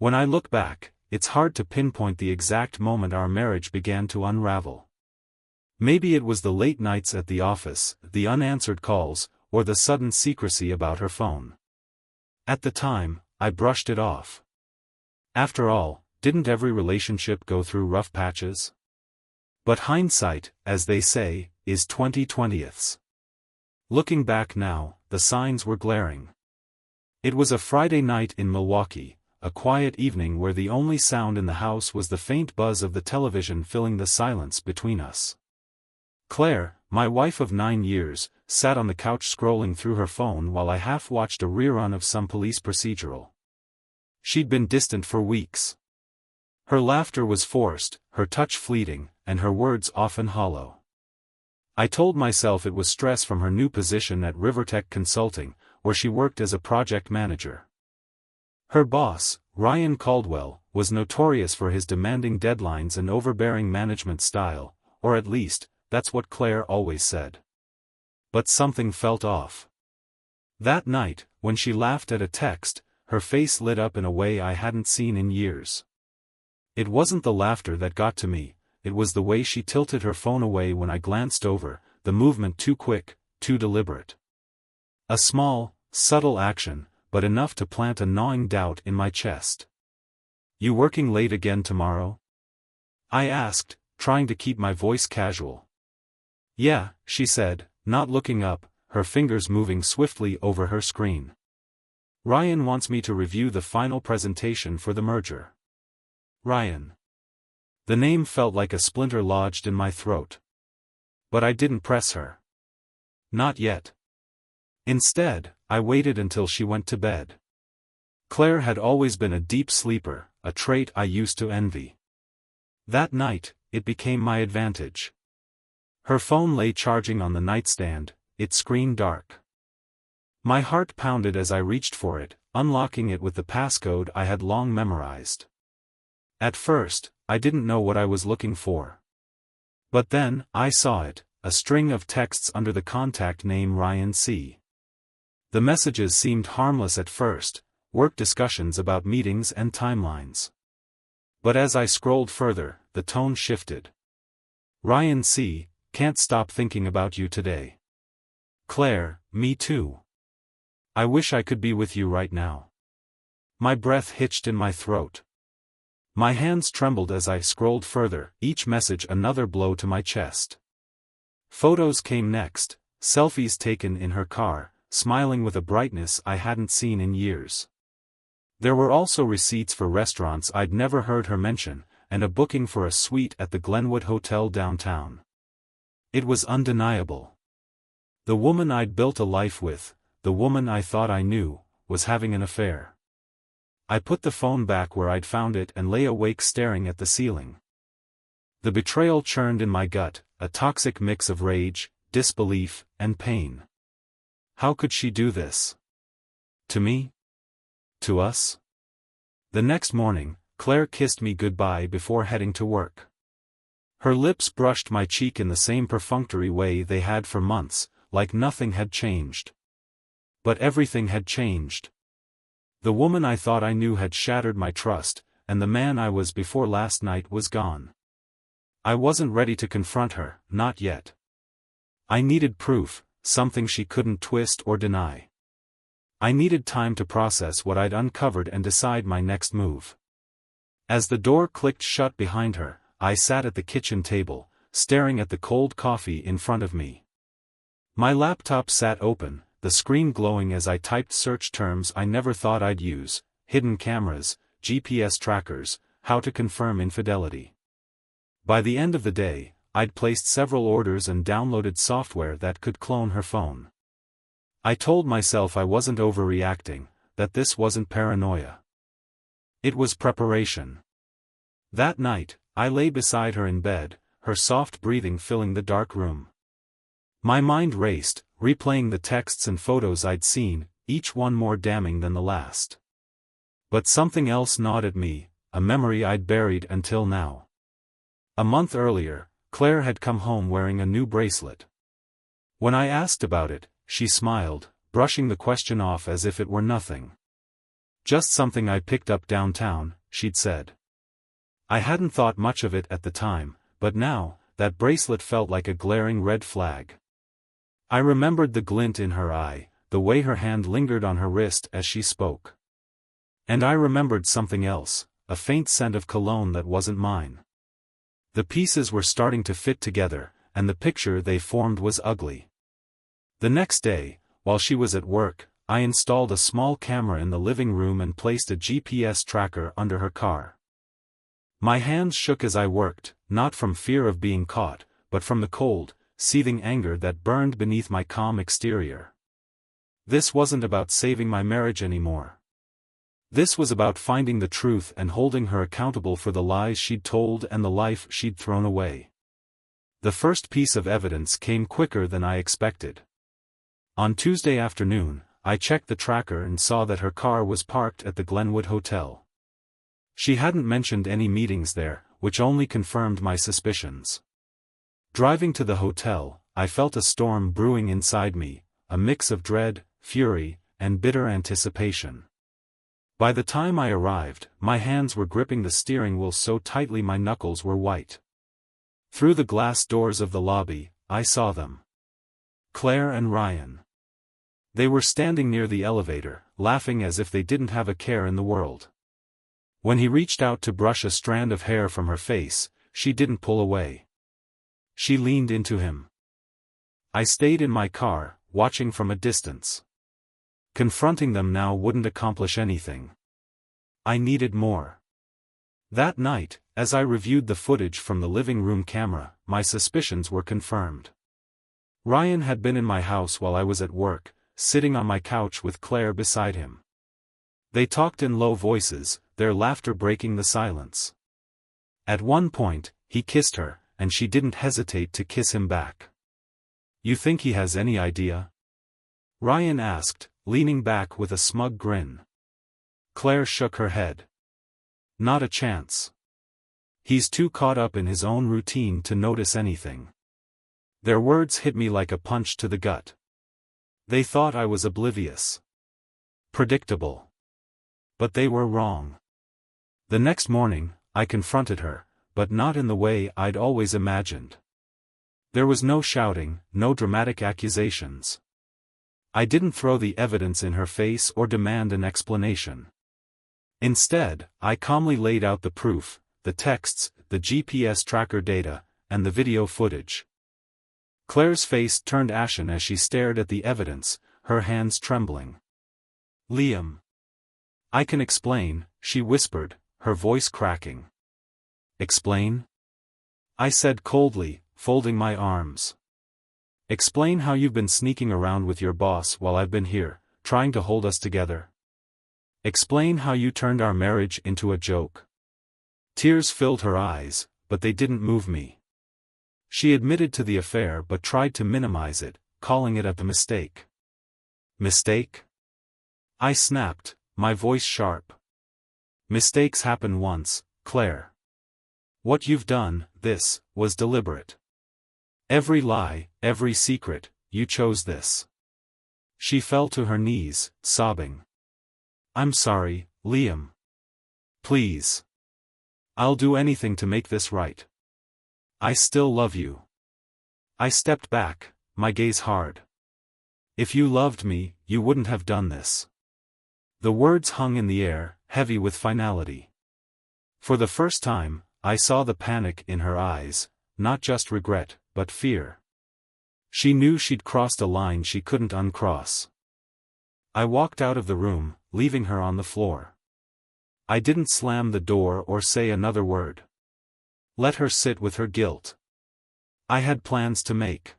When I look back, it's hard to pinpoint the exact moment our marriage began to unravel. Maybe it was the late nights at the office, the unanswered calls, or the sudden secrecy about her phone. At the time, I brushed it off. After all, didn't every relationship go through rough patches? But hindsight, as they say, is 20/20ths. Looking back now, the signs were glaring. It was a Friday night in Milwaukee, a quiet evening where the only sound in the house was the faint buzz of the television filling the silence between us. Claire, my wife of 9 years, sat on the couch scrolling through her phone while I half-watched a rerun of some police procedural. She'd been distant for weeks. Her laughter was forced, her touch fleeting, and her words often hollow. I told myself it was stress from her new position at Rivertech Consulting, where she worked as a project manager. Her boss, Ryan Caldwell, was notorious for his demanding deadlines and overbearing management style, or at least, that's what Claire always said. But something felt off. That night, when she laughed at a text, her face lit up in a way I hadn't seen in years. It wasn't the laughter that got to me, it was the way she tilted her phone away when I glanced over, the movement too quick, too deliberate. A small, subtle action, but enough to plant a gnawing doubt in my chest. "You working late again tomorrow?" I asked, trying to keep my voice casual. "Yeah," she said, not looking up, her fingers moving swiftly over her screen. "Ryan wants me to review the final presentation for the merger." Ryan. The name felt like a splinter lodged in my throat. But I didn't press her. Not yet. Instead, I waited until she went to bed. Claire had always been a deep sleeper, a trait I used to envy. That night, it became my advantage. Her phone lay charging on the nightstand, its screen dark. My heart pounded as I reached for it, unlocking it with the passcode I had long memorized. At first, I didn't know what I was looking for. But then, I saw it, a string of texts under the contact name Ryan C. The messages seemed harmless at first, work discussions about meetings and timelines. But as I scrolled further, the tone shifted. "Ryan C., can't stop thinking about you today." "Claire, me too. I wish I could be with you right now." My breath hitched in my throat. My hands trembled as I scrolled further, each message another blow to my chest. Photos came next, selfies taken in her car, smiling with a brightness I hadn't seen in years. There were also receipts for restaurants I'd never heard her mention, and a booking for a suite at the Glenwood Hotel downtown. It was undeniable. The woman I'd built a life with, the woman I thought I knew, was having an affair. I put the phone back where I'd found it and lay awake staring at the ceiling. The betrayal churned in my gut, a toxic mix of rage, disbelief, and pain. How could she do this? To me? To us? The next morning, Claire kissed me goodbye before heading to work. Her lips brushed my cheek in the same perfunctory way they had for months, like nothing had changed. But everything had changed. The woman I thought I knew had shattered my trust, and the man I was before last night was gone. I wasn't ready to confront her, not yet. I needed proof, something she couldn't twist or deny. I needed time to process what I'd uncovered and decide my next move. As the door clicked shut behind her, I sat at the kitchen table, staring at the cold coffee in front of me. My laptop sat open, the screen glowing as I typed search terms I never thought I'd use: hidden cameras, GPS trackers, how to confirm infidelity. By the end of the day, I'd placed several orders and downloaded software that could clone her phone. I told myself I wasn't overreacting, that this wasn't paranoia. It was preparation. That night, I lay beside her in bed, her soft breathing filling the dark room. My mind raced, replaying the texts and photos I'd seen, each one more damning than the last. But something else gnawed at me, a memory I'd buried until now. A month earlier, Claire had come home wearing a new bracelet. When I asked about it, she smiled, brushing the question off as if it were nothing. "Just something I picked up downtown," she'd said. I hadn't thought much of it at the time, but now, that bracelet felt like a glaring red flag. I remembered the glint in her eye, the way her hand lingered on her wrist as she spoke. And I remembered something else, a faint scent of cologne that wasn't mine. The pieces were starting to fit together, and the picture they formed was ugly. The next day, while she was at work, I installed a small camera in the living room and placed a GPS tracker under her car. My hands shook as I worked, not from fear of being caught, but from the cold, seething anger that burned beneath my calm exterior. This wasn't about saving my marriage anymore. This was about finding the truth and holding her accountable for the lies she'd told and the life she'd thrown away. The first piece of evidence came quicker than I expected. On Tuesday afternoon, I checked the tracker and saw that her car was parked at the Glenwood Hotel. She hadn't mentioned any meetings there, which only confirmed my suspicions. Driving to the hotel, I felt a storm brewing inside me, a mix of dread, fury, and bitter anticipation. By the time I arrived, my hands were gripping the steering wheel so tightly my knuckles were white. Through the glass doors of the lobby, I saw them. Claire and Ryan. They were standing near the elevator, laughing as if they didn't have a care in the world. When he reached out to brush a strand of hair from her face, she didn't pull away. She leaned into him. I stayed in my car, watching from a distance. Confronting them now wouldn't accomplish anything. I needed more. That night, as I reviewed the footage from the living room camera, my suspicions were confirmed. Ryan had been in my house while I was at work, sitting on my couch with Claire beside him. They talked in low voices, their laughter breaking the silence. At one point, he kissed her, and she didn't hesitate to kiss him back. "You think he has any idea?" Ryan asked, leaning back with a smug grin. Claire shook her head. "Not a chance. He's too caught up in his own routine to notice anything." Their words hit me like a punch to the gut. They thought I was oblivious. Predictable. But they were wrong. The next morning, I confronted her, but not in the way I'd always imagined. There was no shouting, no dramatic accusations. I didn't throw the evidence in her face or demand an explanation. Instead, I calmly laid out the proof, the texts, the GPS tracker data, and the video footage. Claire's face turned ashen as she stared at the evidence, her hands trembling. "Liam. I can explain," she whispered, her voice cracking. "Explain?" I said coldly, folding my arms. "Explain how you've been sneaking around with your boss while I've been here, trying to hold us together. Explain how you turned our marriage into a joke." Tears filled her eyes, but they didn't move me. She admitted to the affair but tried to minimize it, calling it a mistake. "Mistake?" I snapped, my voice sharp. "Mistakes happen once, Claire. What you've done, this, was deliberate. Every lie, every secret, you chose this." She fell to her knees, sobbing. "I'm sorry, Liam. Please. I'll do anything to make this right. I still love you." I stepped back, my gaze hard. "If you loved me, you wouldn't have done this." The words hung in the air, heavy with finality. For the first time, I saw the panic in her eyes, not just regret, but fear. She knew she'd crossed a line she couldn't uncross. I walked out of the room, leaving her on the floor. I didn't slam the door or say another word. Let her sit with her guilt. I had plans to make.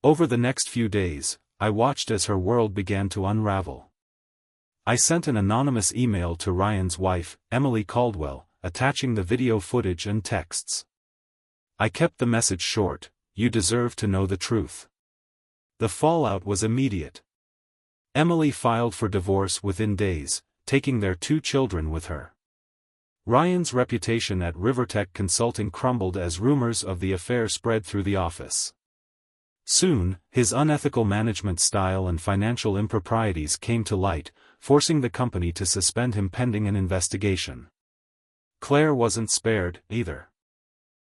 Over the next few days, I watched as her world began to unravel. I sent an anonymous email to Ryan's wife, Emily Caldwell, attaching the video footage and texts. I kept the message short: "You deserve to know the truth." The fallout was immediate. Emily filed for divorce within days, taking their 2 children with her. Ryan's reputation at Rivertech Consulting crumbled as rumors of the affair spread through the office. Soon, his unethical management style and financial improprieties came to light, forcing the company to suspend him pending an investigation. Claire wasn't spared, either.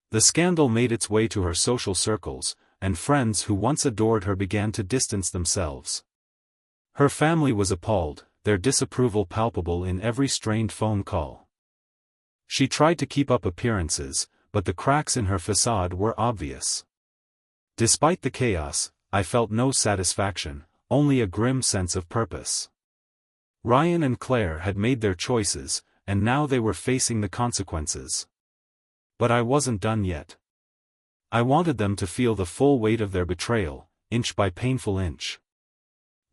The scandal made its way to her social circles, and friends who once adored her began to distance themselves. Her family was appalled, their disapproval palpable in every strained phone call. She tried to keep up appearances, but the cracks in her facade were obvious. Despite the chaos, I felt no satisfaction, only a grim sense of purpose. Ryan and Claire had made their choices, and now they were facing the consequences. But I wasn't done yet. I wanted them to feel the full weight of their betrayal, inch by painful inch.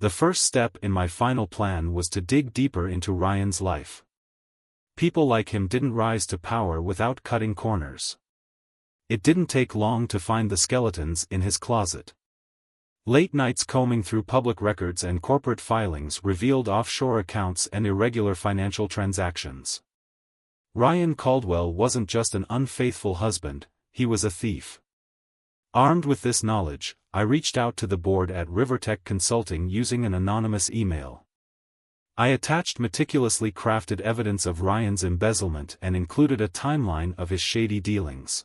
The first step in my final plan was to dig deeper into Ryan's life. People like him didn't rise to power without cutting corners. It didn't take long to find the skeletons in his closet. Late nights combing through public records and corporate filings revealed offshore accounts and irregular financial transactions. Ryan Caldwell wasn't just an unfaithful husband, he was a thief. Armed with this knowledge, I reached out to the board at Rivertech Consulting using an anonymous email. I attached meticulously crafted evidence of Ryan's embezzlement and included a timeline of his shady dealings.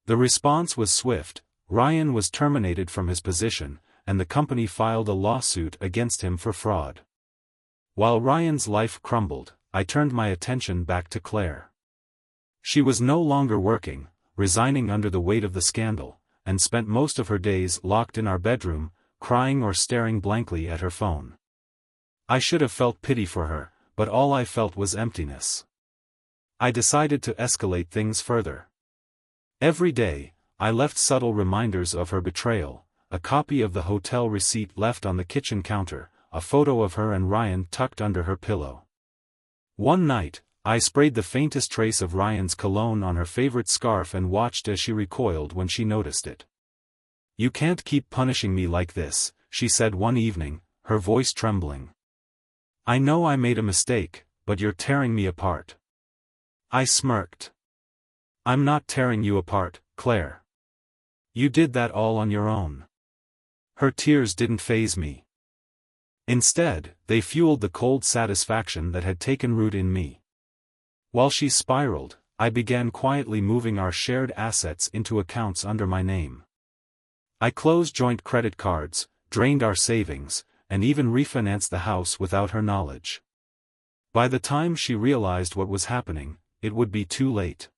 The response was swift. Ryan was terminated from his position, and the company filed a lawsuit against him for fraud. While Ryan's life crumbled, I turned my attention back to Claire. She was no longer working, resigning under the weight of the scandal, and spent most of her days locked in our bedroom, crying or staring blankly at her phone. I should have felt pity for her, but all I felt was emptiness. I decided to escalate things further. Every day, I left subtle reminders of her betrayal, a copy of the hotel receipt left on the kitchen counter, a photo of her and Ryan tucked under her pillow. One night, I sprayed the faintest trace of Ryan's cologne on her favorite scarf and watched as she recoiled when she noticed it. "You can't keep punishing me like this," she said one evening, her voice trembling. "I know I made a mistake, but you're tearing me apart." I smirked. "I'm not tearing you apart, Claire. You did that all on your own." Her tears didn't faze me. Instead, they fueled the cold satisfaction that had taken root in me. While she spiraled, I began quietly moving our shared assets into accounts under my name. I closed joint credit cards, drained our savings, and even refinanced the house without her knowledge. By the time she realized what was happening, it would be too late.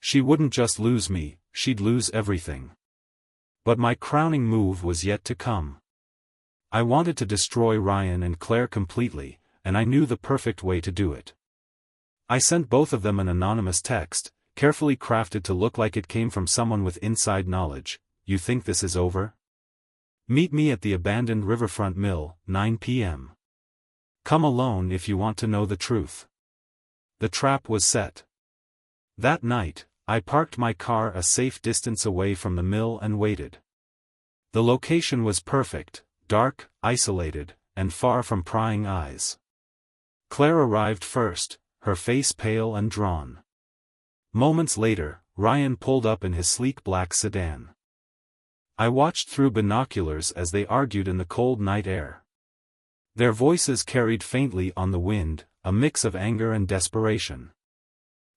She wouldn't just lose me, she'd lose everything. But my crowning move was yet to come. I wanted to destroy Ryan and Claire completely, and I knew the perfect way to do it. I sent both of them an anonymous text, carefully crafted to look like it came from someone with inside knowledge. "You think this is over? Meet me at the abandoned riverfront mill, 9 p.m. Come alone if you want to know the truth." The trap was set. That night, I parked my car a safe distance away from the mill and waited. The location was perfect, dark, isolated, and far from prying eyes. Claire arrived first, her face pale and drawn. Moments later, Ryan pulled up in his sleek black sedan. I watched through binoculars as they argued in the cold night air. Their voices carried faintly on the wind, a mix of anger and desperation.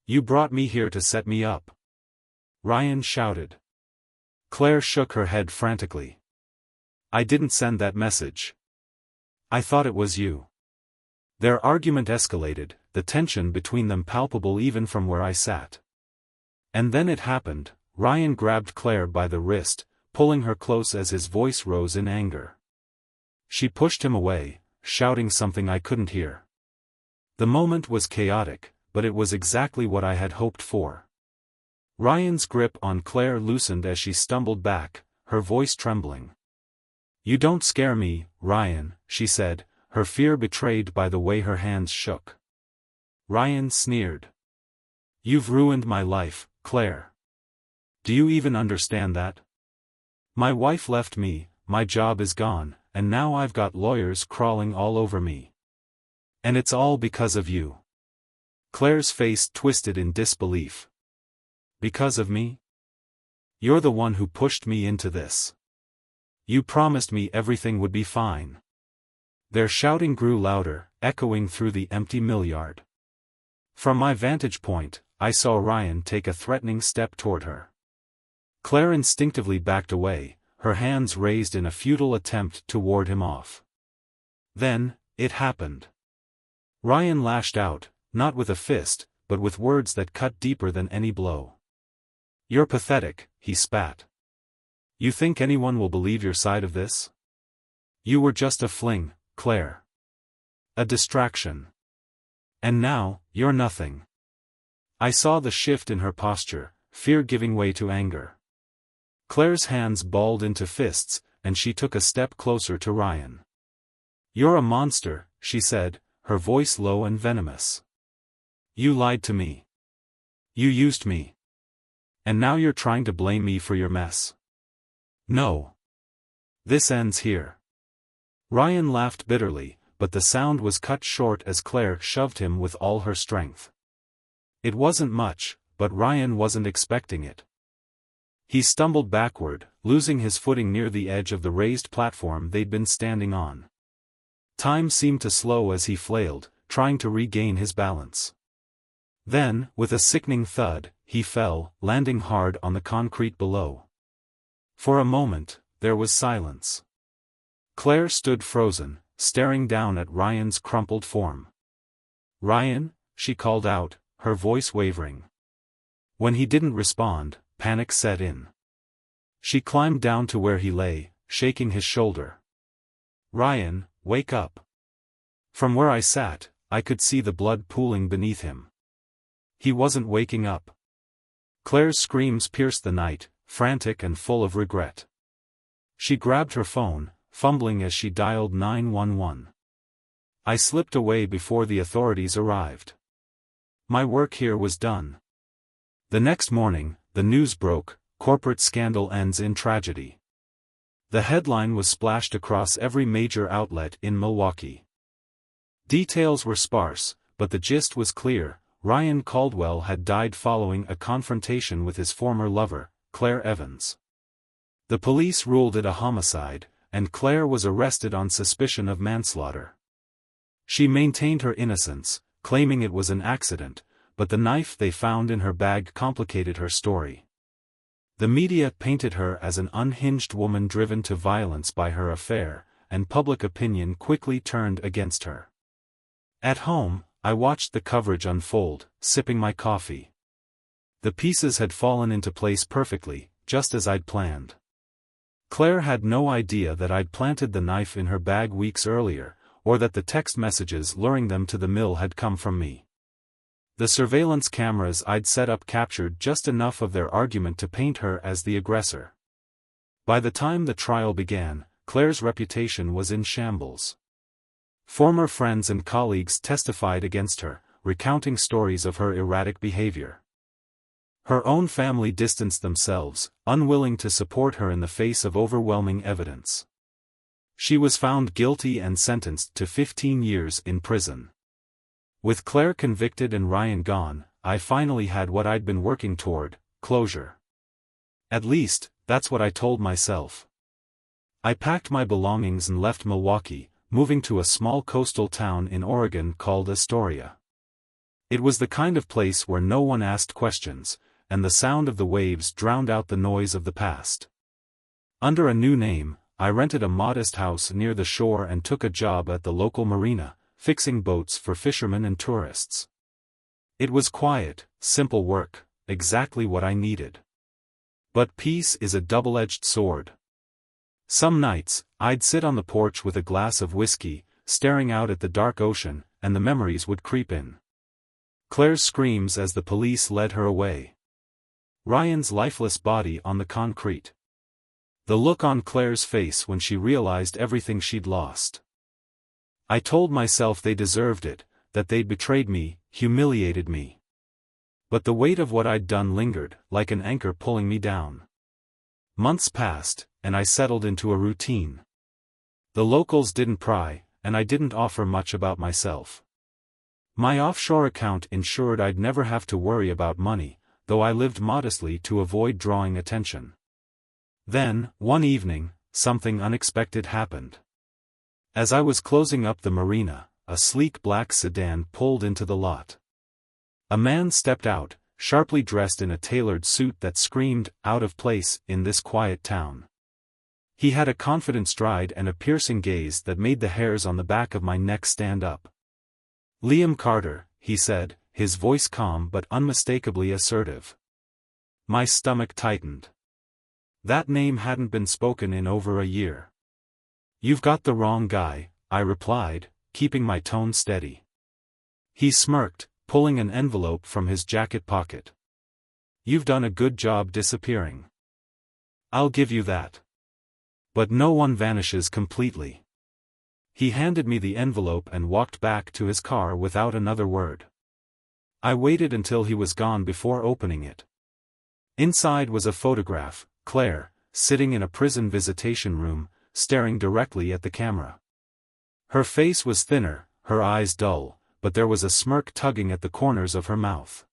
"You brought me here to set me up," Ryan shouted. Claire shook her head frantically. "I didn't send that message. I thought it was you." Their argument escalated, the tension between them palpable even from where I sat. And then it happened. Ryan grabbed Claire by the wrist, pulling her close as his voice rose in anger. She pushed him away, shouting something I couldn't hear. The moment was chaotic, but it was exactly what I had hoped for. Ryan's grip on Claire loosened as she stumbled back, her voice trembling. "You don't scare me, Ryan," she said, her fear betrayed by the way her hands shook. Ryan sneered. "You've ruined my life, Claire. Do you even understand that? My wife left me, my job is gone, and now I've got lawyers crawling all over me. And it's all because of you." Claire's face twisted in disbelief. "Because of me? You're the one who pushed me into this. You promised me everything would be fine. Their shouting grew louder, echoing through the empty mill yard. From my vantage point, I saw Ryan take a threatening step toward her. Claire instinctively backed away, her hands raised in a futile attempt to ward him off. Then, it happened. Ryan lashed out, not with a fist, but with words that cut deeper than any blow. "You're pathetic," he spat. "You think anyone will believe your side of this? You were just a fling, Claire. A distraction. And now, you're nothing." I saw the shift in her posture, fear giving way to anger. Claire's hands balled into fists, and she took a step closer to Ryan. "You're a monster," she said, her voice low and venomous. "You lied to me. You used me. And now you're trying to blame me for your mess. No. This ends here." Ryan laughed bitterly, but the sound was cut short as Claire shoved him with all her strength. It wasn't much, but Ryan wasn't expecting it. He stumbled backward, losing his footing near the edge of the raised platform they'd been standing on. Time seemed to slow as he flailed, trying to regain his balance. Then, with a sickening thud, he fell, landing hard on the concrete below. For a moment, there was silence. Claire stood frozen, staring down at Ryan's crumpled form. "Ryan?" she called out, her voice wavering. When he didn't respond, panic set in. She climbed down to where he lay, shaking his shoulder. "Ryan, wake up." From where I sat, I could see the blood pooling beneath him. He wasn't waking up. Claire's screams pierced the night, frantic and full of regret. She grabbed her phone, fumbling as she dialed 911. I slipped away before the authorities arrived. My work here was done. The next morning, the news broke: corporate scandal ends in tragedy. The headline was splashed across every major outlet in Milwaukee. Details were sparse, but the gist was clear: Ryan Caldwell had died following a confrontation with his former lover, Claire Evans. The police ruled it a homicide, and Claire was arrested on suspicion of manslaughter. She maintained her innocence, claiming it was an accident, but the knife they found in her bag complicated her story. The media painted her as an unhinged woman driven to violence by her affair, and public opinion quickly turned against her. At home, I watched the coverage unfold, sipping my coffee. The pieces had fallen into place perfectly, just as I'd planned. Claire had no idea that I'd planted the knife in her bag weeks earlier, or that the text messages luring them to the mill had come from me. The surveillance cameras I'd set up captured just enough of their argument to paint her as the aggressor. By the time the trial began, Claire's reputation was in shambles. Former friends and colleagues testified against her, recounting stories of her erratic behavior. Her own family distanced themselves, unwilling to support her in the face of overwhelming evidence. She was found guilty and sentenced to 15 years in prison. With Claire convicted and Ryan gone, I finally had what I'd been working toward: closure. At least, that's what I told myself. I packed my belongings and left Milwaukee, moving to a small coastal town in Oregon called Astoria. It was the kind of place where no one asked questions, and the sound of the waves drowned out the noise of the past. Under a new name, I rented a modest house near the shore and took a job at the local marina, fixing boats for fishermen and tourists. It was quiet, simple work, exactly what I needed. But peace is a double-edged sword. Some nights, I'd sit on the porch with a glass of whiskey, staring out at the dark ocean, and the memories would creep in. Claire's screams as the police led her away. Ryan's lifeless body on the concrete. The look on Claire's face when she realized everything she'd lost. I told myself they deserved it, that they'd betrayed me, humiliated me. But the weight of what I'd done lingered, like an anchor pulling me down. Months passed, and I settled into a routine. The locals didn't pry, and I didn't offer much about myself. My offshore account ensured I'd never have to worry about money, though I lived modestly to avoid drawing attention. Then, one evening, something unexpected happened. As I was closing up the marina, a sleek black sedan pulled into the lot. A man stepped out, sharply dressed in a tailored suit that screamed, out of place, in this quiet town. He had a confident stride and a piercing gaze that made the hairs on the back of my neck stand up. "Liam Carter," he said, his voice calm but unmistakably assertive. My stomach tightened. That name hadn't been spoken in over a year. "You've got the wrong guy," I replied, keeping my tone steady. He smirked, pulling an envelope from his jacket pocket. "You've done a good job disappearing. I'll give you that. But no one vanishes completely." He handed me the envelope and walked back to his car without another word. I waited until he was gone before opening it. Inside was a photograph, Claire, sitting in a prison visitation room, staring directly at the camera. Her face was thinner, her eyes dull, but there was a smirk tugging at the corners of her mouth.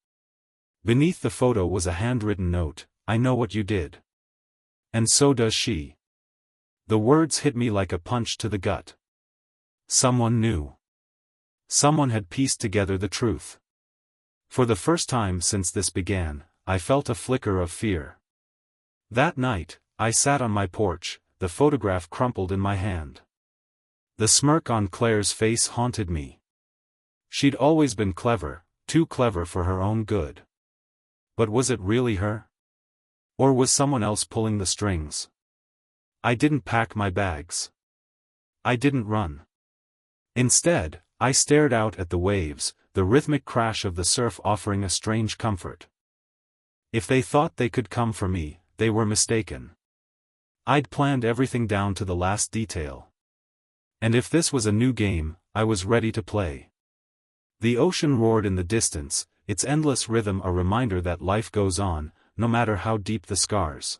Beneath the photo was a handwritten note, "I know what you did. And so does she." The words hit me like a punch to the gut. Someone knew. Someone had pieced together the truth. For the first time since this began, I felt a flicker of fear. That night, I sat on my porch, the photograph crumpled in my hand. The smirk on Claire's face haunted me. She'd always been clever, too clever for her own good. But was it really her? Or was someone else pulling the strings? I didn't pack my bags. I didn't run. Instead, I stared out at the waves, the rhythmic crash of the surf offering a strange comfort. If they thought they could come for me, they were mistaken. I'd planned everything down to the last detail. And if this was a new game, I was ready to play. The ocean roared in the distance, its endless rhythm a reminder that life goes on, no matter how deep the scars.